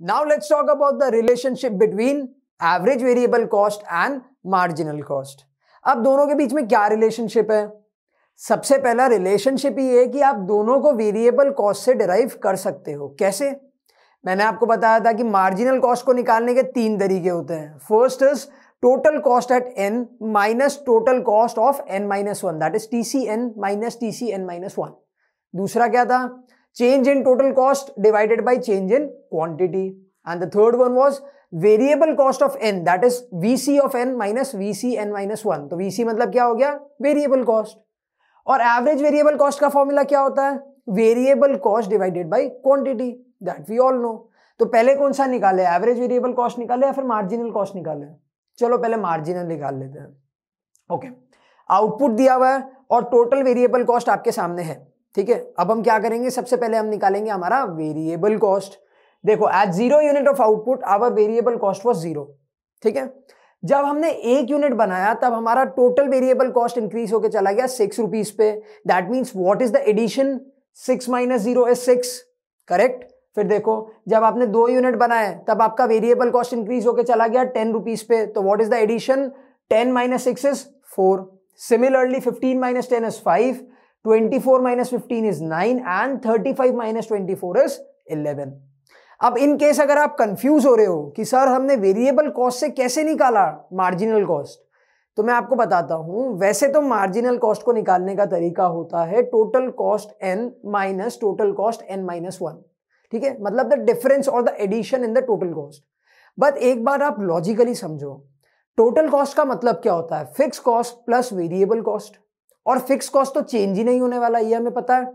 Now let's talk about the relationship between average variable cost and marginal cost. अब दोनों के बीच में क्या रिलेशनशिप है? सबसे पहला रिलेशनशिप ये है कि आप दोनों को वेरिएबल कॉस्ट से डिराइव कर सकते हो। कैसे? मैंने आपको बताया था कि मार्जिनल कॉस्ट को निकालने के 3 तरीके होते हैं। First is total cost at n minus total cost of n minus 1, that is TCn minus TCn minus 1। दूसरा क्या था? Change in total cost divided by change in quantity. And the third one was variable cost of n, that is VC of n minus VCn minus 1। तो VC मतलब क्या हो गया? Variable cost. और average variable cost का formula क्या होता है? Variable cost divided by quantity, that we all know. तो पहले कौन सा निकाले? एवरेज वेरिएबल कॉस्ट निकाले या फिर मार्जिनल कॉस्ट निकाले? चलो पहले मार्जिनल निकाल लेते हैं। ओके, आउटपुट दिया हुआ है और टोटल वेरिएबल कॉस्ट आपके सामने है। ठीक है, अब हम क्या करेंगे? सबसे पहले हम निकालेंगे हमारा वेरिएबल कॉस्ट। देखो, at 0 unit of output our variable cost was 0। ठीक है, जब हमने 1 यूनिट बनाया तब हमारा टोटल वेरिएबल कॉस्ट इंक्रीज होकर चला गया 6 रुपीज पे। That means what is the addition? 6 minus 0 is 6, correct. फिर देखो, जब आपने 2 यूनिट बनाए तब आपका वेरिएबल कॉस्ट इंक्रीज होकर चला गया 10 रुपीज पे। तो what is the addition? 10 minus 6 is 4। Similarly 15 minus 10 is 5, 24 minus 15 is 9 and 35 minus 24 is 11। अब इन केस अगर आप कंफ्यूज हो रहे हो कि सर हमने वेरिएबल कॉस्ट से कैसे निकाला मार्जिनल कॉस्ट, तो मैं आपको बताता हूं। वैसे तो मार्जिनल कॉस्ट को निकालने का तरीका होता है total cost n minus total cost n minus 1। ठीक है, मतलब द डिफरेंस और the addition in the total cost. But एक बार आप लॉजिकली समझो, टोटल कॉस्ट का मतलब क्या होता है? Fix cost plus variable cost. और फिक्स कॉस्ट तो चेंज ही नहीं होने वाला, ये हमें पता है।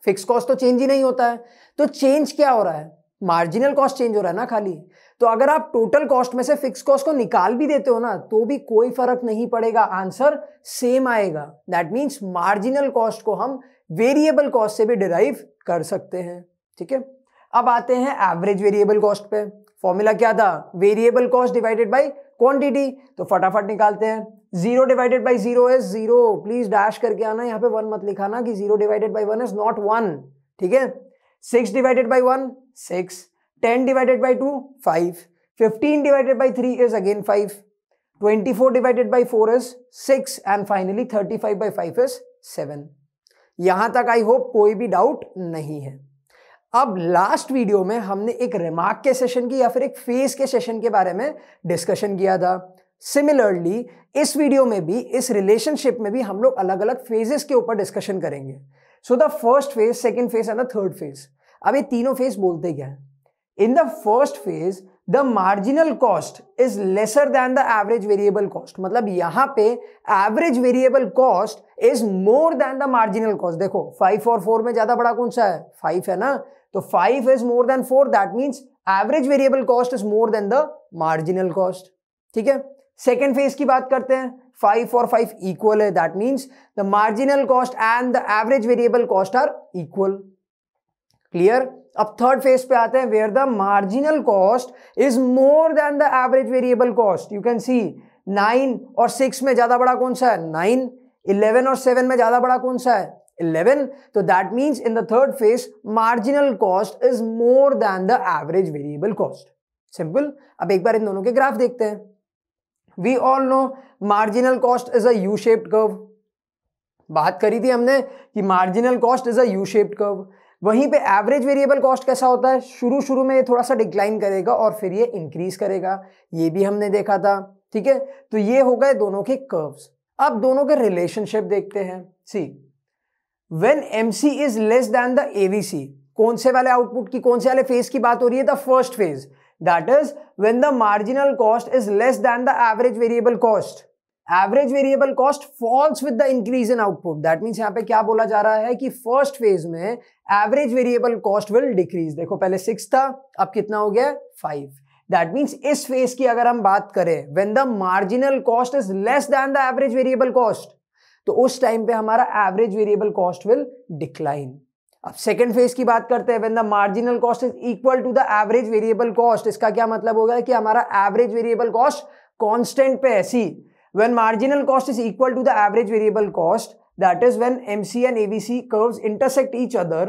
फिक्स कॉस्ट तो चेंज ही नहीं होता है, तो चेंज क्या हो रहा है? मार्जिनल कॉस्ट चेंज हो रहा है ना खाली। तो अगर आप टोटल कॉस्ट में से फिक्स कॉस्ट को निकाल भी देते हो ना, तो भी कोई फर्क नहीं पड़ेगा, आंसर सेम आएगा। दैट मीन्स मार्जिनल कॉस्ट को हम वेरिएबल कॉस्ट से भी डिराइव कर सकते हैं। ठीक है, अब आते हैं एवरेज वेरिएबल कॉस्ट पे। फॉर्मूला क्या था? Variable cost divided by quantity. तो फटाफट निकालते हैं। 0 divided by 0 is 0। Please dash करके आना, यहाँ पे 1 मत लिखाना कि 0 डिवाइडेड बाय 1 इज नॉट 1। ठीक है, 6 divided by 1 6, 10 divided by 2 5, 15 divided by 3 is again 5, 24 divided by 4 is 6 and finally 35 by 5 is 7। यहां तक आई होप कोई भी डाउट नहीं है। अब लास्ट वीडियो में हमने एक रिमार्क के सेशन की या फिर एक फेज के सेशन के बारे में डिस्कशन किया था। सिमिलरली इस वीडियो में भी, इस रिलेशनशिप में भी हम लोग अलग अलग फेजेस के ऊपर डिस्कशन करेंगे। So the first phase, second phase and the third phase. अब ये तीनों फेज बोलते क्या है? In the first phase the marginal cost is lesser than the average variable cost. मतलब यहां पे average variable cost is more than the marginal cost. देखो 5 और 4 में ज्यादा बड़ा कौन सा है? 5 है ना। तो 5 is more then 4, that means average variable cost is more than the marginal cost. ठीक है, सेकेंड फेज की बात करते हैं। 5 और 5 इक्वल है, that means the marginal cost and the average variable cost are equal. Clear? अब थर्ड फेज पे आते हैं, where the marginal cost is more than the average variable cost. You can see 9 और 6 में ज्यादा बड़ा कौन सा है? 9। 11 और 7 में ज्यादा बड़ा कौन सा है? 11। तो that means in the third phase marginal cost is more than the average variable cost. Simple. अब एक बार इन दोनों के ग्राफ देखते हैं। We all know marginal cost is a U shaped curve. बात करी थी हमने कि marginal cost is a U shaped curve. वहीं पे एवरेज वेरिएबल कॉस्ट कैसा होता है? शुरू में ये थोड़ा सा डिक्लाइन करेगा और फिर ये इंक्रीज करेगा, ये भी हमने देखा था। ठीक है, तो ये हो गए दोनों के कर्व्स। अब दोनों के रिलेशनशिप देखते हैं। See, when MC is less than the AVC, कौन से वाले आउटपुट की, कौन से वाले फेज की बात हो रही है? The first phase. That is when the marginal cost is less than the average variable cost. Average variable cost falls with the increase in output. That means यहां पे क्या बोला जा रहा है कि फर्स्ट फेज में average variable cost will decrease. देखो पहले 6 था, अब कितना हो गया? 5। दैट मीन्स इस फेज की अगर हम बात करें, when the marginal cost is less than the average variable cost, तो उस टाइम पे हमारा average variable cost will decline. अब सेकेंड फेज की बात करते हैं, when the marginal cost is equal to the average variable cost. इसका क्या मतलब होगा कि हमारा एवरेज वेरिएबल कॉस्ट कांस्टेंट पे है। सी, when marginal cost is equal to the average variable cost, that is when MC and AVC curves intersect each other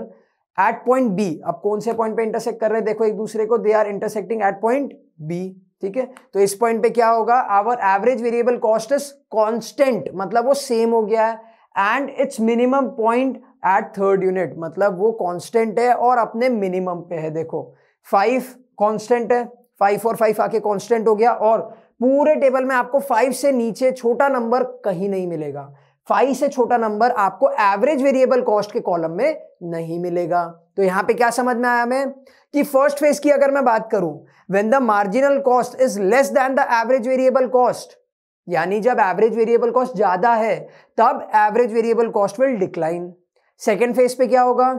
at point B. अब कौन से पॉइंट पे इंटरसेक्ट कर रहे हैं देखो एक दूसरे को, they are intersecting at point B, ठीक है। तो इस पॉइंट पे क्या होगा, our average variable cost is constant, मतलब वो सेम हो गया है, and it's minimum point at third unit, मतलब वो कांस्टेंट है और अपने मिनिमम पे है। देखो 5 कांस्टेंट है, 5 और 5 आके कांस्टेंट हो गया, और पूरे टेबल में आपको 5 से नीचे छोटा नंबर कहीं नहीं मिलेगा। 5 से छोटा नंबर आपको एवरेज वेरिएबल कॉस्ट के कॉलम में नहीं मिलेगा। तो यहां पे क्या समझ में आया हमें कि फर्स्ट फेज की अगर मैं बात करूं, when the marginal cost is less than the average variable cost, यानी जब एवरेज वेरिएबल कॉस्ट ज्यादा है तब average variable cost will decline. Second phase पे क्या होगा,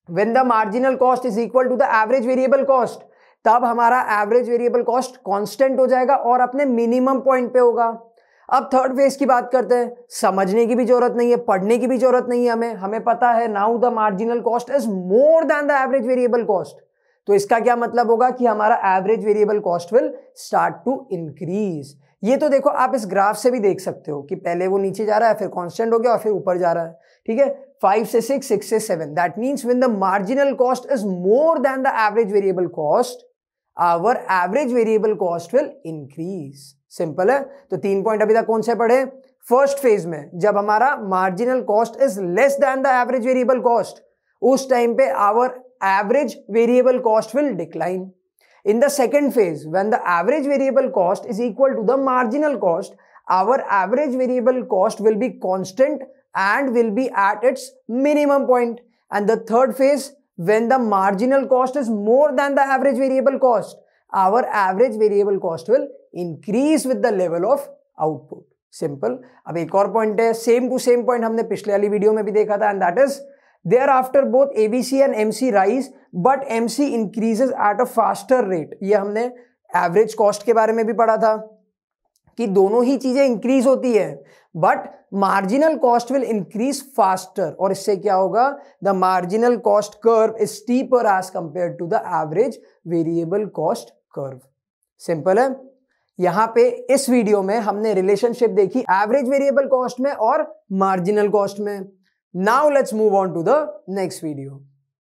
when the marginal cost is equal to the average variable cost, तब हमारा एवरेज वेरिएबल कॉस्ट कांस्टेंट हो जाएगा और अपने मिनिमम पॉइंट पे होगा। अब थर्ड फेज की बात करते हैं, समझने की भी जरूरत नहीं है, पढ़ने की भी जरूरत नहीं है, हमें पता है now the marginal cost is more than the average variable cost. तो इसका क्या मतलब होगा कि हमारा average variable cost will start to increase. ये तो देखो आप इस ग्राफ से भी देख सकते हो कि पहले वो नीचे जा रहा है, फिर कांस्टेंट हो गया और फिर ऊपर जा रहा है, ठीक है। 5 से 6, 6 से 7, that means when the marginal cost is more than the average variable cost, our average variable cost will increase. Simple है। तो 3 पॉइंट अभी तक कौन से पढ़े, फर्स्ट फेज में जब हमारा marginal cost is less than the average variable cost, उस टाइम पे our average variable cost will decline. In the second phase, when the average variable cost is equal to the marginal cost, our average variable cost will be constant and will be at its minimum point. And the third phase, when the marginal cost is more than the average variable cost, our average variable cost will increase with the level of output. Simple. अब एक और point है, same to same point हमने पिछले वाली video में भी देखा था, and that is thereafter both ABC and MC rise, but MC increases at a faster rate. ये हमने एवरेज कॉस्ट के बारे में भी पढ़ा था कि दोनों ही चीजें इंक्रीज होती है, but marginal cost will increase faster, और इससे क्या होगा, the marginal cost curve is steeper as compared to the average variable cost curve. Simple है। यहां पे इस वीडियो में हमने रिलेशनशिप देखी एवरेज वेरिएबल कॉस्ट में और मार्जिनल कॉस्ट में। Now let's move on to the next video.